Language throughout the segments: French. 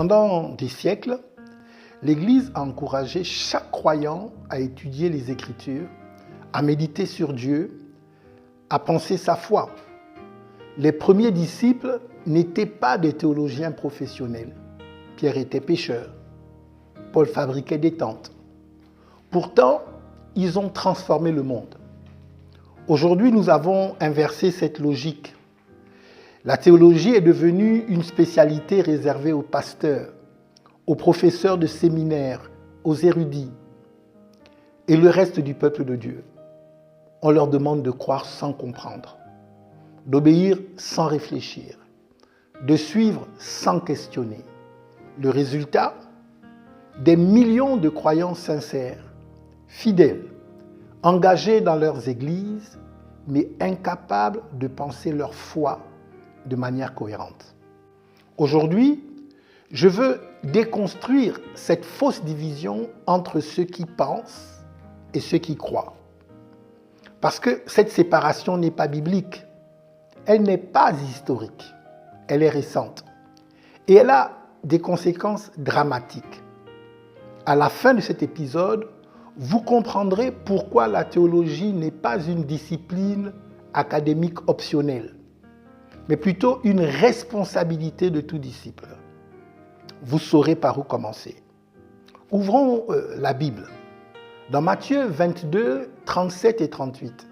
Pendant des siècles, l'Église a encouragé chaque croyant à étudier les Écritures, à méditer sur Dieu, à penser sa foi. Les premiers disciples n'étaient pas des théologiens professionnels. Pierre était pêcheur. Paul fabriquait des tentes. Pourtant, ils ont transformé le monde. Aujourd'hui, nous avons inversé cette logique. La théologie est devenue une spécialité réservée aux pasteurs, aux professeurs de séminaires, aux érudits et le reste du peuple de Dieu. On leur demande de croire sans comprendre, d'obéir sans réfléchir, de suivre sans questionner. Le résultat, des millions de croyants sincères, fidèles, engagés dans leurs églises, mais incapables de penser leur foi de manière cohérente. Aujourd'hui, je veux déconstruire cette fausse division entre ceux qui pensent et ceux qui croient. Parce que cette séparation n'est pas biblique, elle n'est pas historique, elle est récente. Et elle a des conséquences dramatiques. À la fin de cet épisode, vous comprendrez pourquoi la théologie n'est pas une discipline académique optionnelle, mais plutôt une responsabilité de tout disciple. Vous saurez par où commencer. Ouvrons la Bible. Dans Matthieu 22, 37 et 38,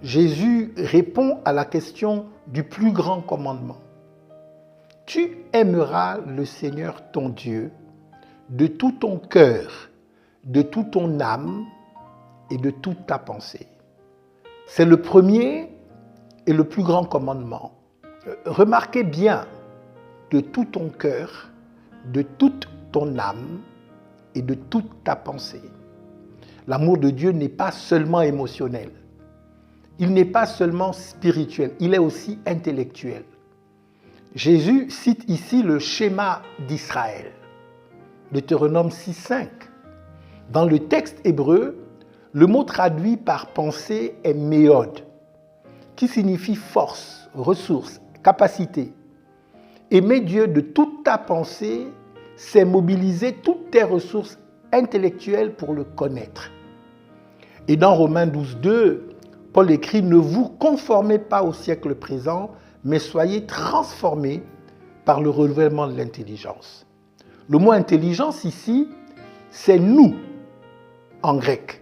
Jésus répond à la question du plus grand commandement. Tu aimeras le Seigneur ton Dieu de tout ton cœur, de toute ton âme et de toute ta pensée. C'est le premier et le plus grand commandement. Remarquez bien, de tout ton cœur, de toute ton âme et de toute ta pensée. L'amour de Dieu n'est pas seulement émotionnel. Il n'est pas seulement spirituel, il est aussi intellectuel. Jésus cite ici le schéma d'Israël. Deutéronome 6,5. Dans le texte hébreu, le mot traduit par pensée est méod, qui signifie force, ressource, capacité. Aimer Dieu de toute ta pensée, c'est mobiliser toutes tes ressources intellectuelles pour le connaître. Et dans Romains 12,2, Paul écrit « Ne vous conformez pas au siècle présent, mais soyez transformés par le renouvellement de l'intelligence. » Le mot intelligence ici, c'est nous en grec.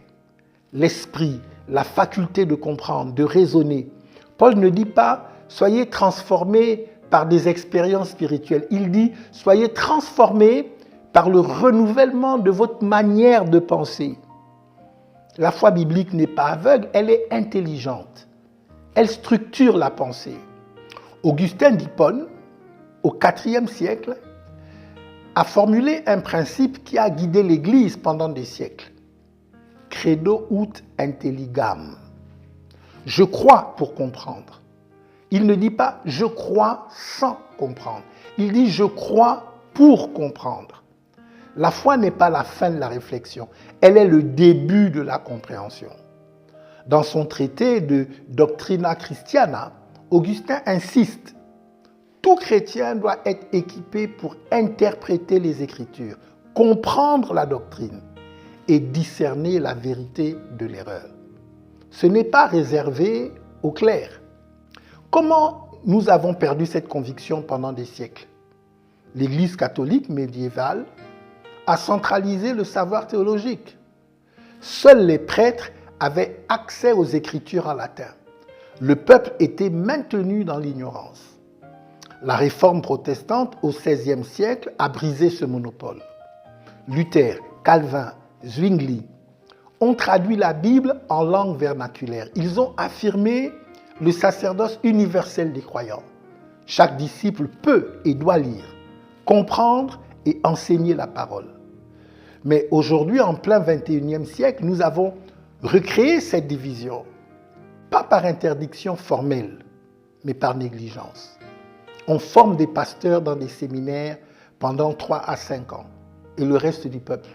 L'esprit, la faculté de comprendre, de raisonner. Paul ne dit pas « soyez transformés par des expériences spirituelles ». Il dit « soyez transformés par le renouvellement de votre manière de penser ». La foi biblique n'est pas aveugle, elle est intelligente. Elle structure la pensée. Augustin d'Hippone, au IVe siècle, a formulé un principe qui a guidé l'Église pendant des siècles. Credo ut intelligam. Je crois pour comprendre. Il ne dit pas « je crois sans comprendre ». Il dit « je crois pour comprendre ». La foi n'est pas la fin de la réflexion, elle est le début de la compréhension. Dans son traité de Doctrina Christiana, Augustin insiste « Tout chrétien doit être équipé pour interpréter les Écritures, comprendre la doctrine et discerner la vérité de l'erreur. » Ce n'est pas réservé aux clercs. Comment nous avons perdu cette conviction pendant des siècles? L'Église catholique médiévale a centralisé le savoir théologique. Seuls les prêtres avaient accès aux Écritures en latin. Le peuple était maintenu dans l'ignorance. La réforme protestante au XVIe siècle a brisé ce monopole. Luther, Calvin, Zwingli ont traduit la Bible en langue vernaculaire. Ils ont affirmé le sacerdoce universel des croyants. Chaque disciple peut et doit lire, comprendre et enseigner la parole. Mais aujourd'hui, en plein XXIe siècle, nous avons recréé cette division, pas par interdiction formelle, mais par négligence. On forme des pasteurs dans des séminaires pendant 3 à 5 ans, et le reste du peuple,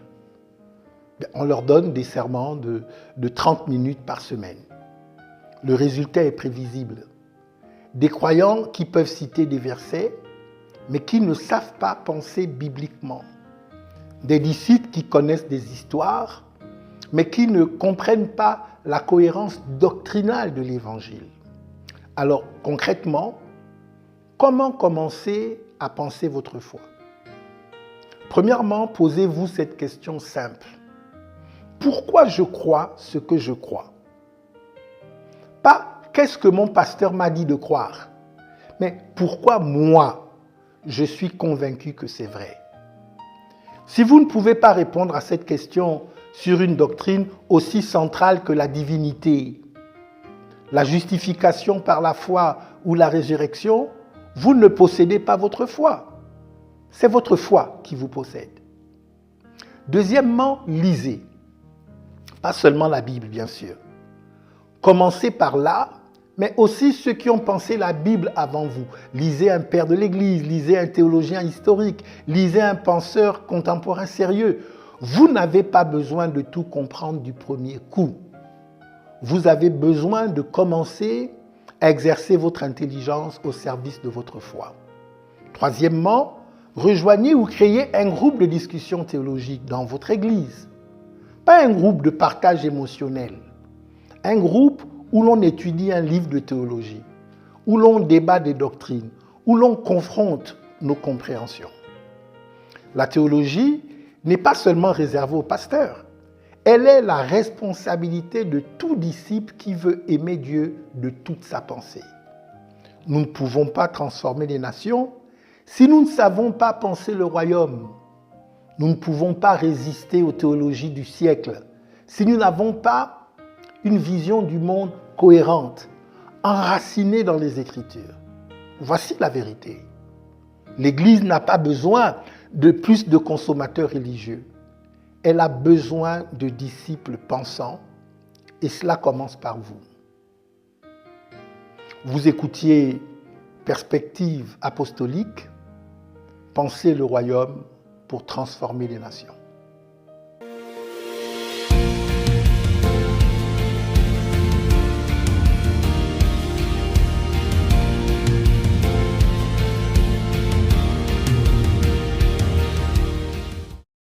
on leur donne des sermons de 30 minutes par semaine. Le résultat est prévisible. Des croyants qui peuvent citer des versets, mais qui ne savent pas penser bibliquement. Des disciples qui connaissent des histoires, mais qui ne comprennent pas la cohérence doctrinale de l'Évangile. Alors, concrètement, comment commencer à penser votre foi? Premièrement, posez-vous cette question simple. Pourquoi je crois ce que je crois? Pas qu'est-ce que mon pasteur m'a dit de croire, mais pourquoi moi, je suis convaincu que c'est vrai. Si vous ne pouvez pas répondre à cette question sur une doctrine aussi centrale que la divinité, la justification par la foi ou la résurrection, vous ne possédez pas votre foi. C'est votre foi qui vous possède. Deuxièmement, lisez. Pas seulement la Bible, bien sûr. Commencez par là, mais aussi ceux qui ont pensé la Bible avant vous. Lisez un père de l'Église, lisez un théologien historique, lisez un penseur contemporain sérieux. Vous n'avez pas besoin de tout comprendre du premier coup. Vous avez besoin de commencer à exercer votre intelligence au service de votre foi. Troisièmement, rejoignez ou créez un groupe de discussion théologique dans votre Église. Pas un groupe de partage émotionnel. Un groupe où l'on étudie un livre de théologie, où l'on débat des doctrines, où l'on confronte nos compréhensions. La théologie n'est pas seulement réservée aux pasteurs. Elle est la responsabilité de tout disciple qui veut aimer Dieu de toute sa pensée. Nous ne pouvons pas transformer les nations si nous ne savons pas penser le royaume. Nous ne pouvons pas résister aux théologies du siècle si nous n'avons pas une vision du monde cohérente, enracinée dans les Écritures. Voici la vérité. L'Église n'a pas besoin de plus de consommateurs religieux. Elle a besoin de disciples pensants et cela commence par vous. Vous écoutiez Perspective apostolique, pensez le royaume pour transformer les nations.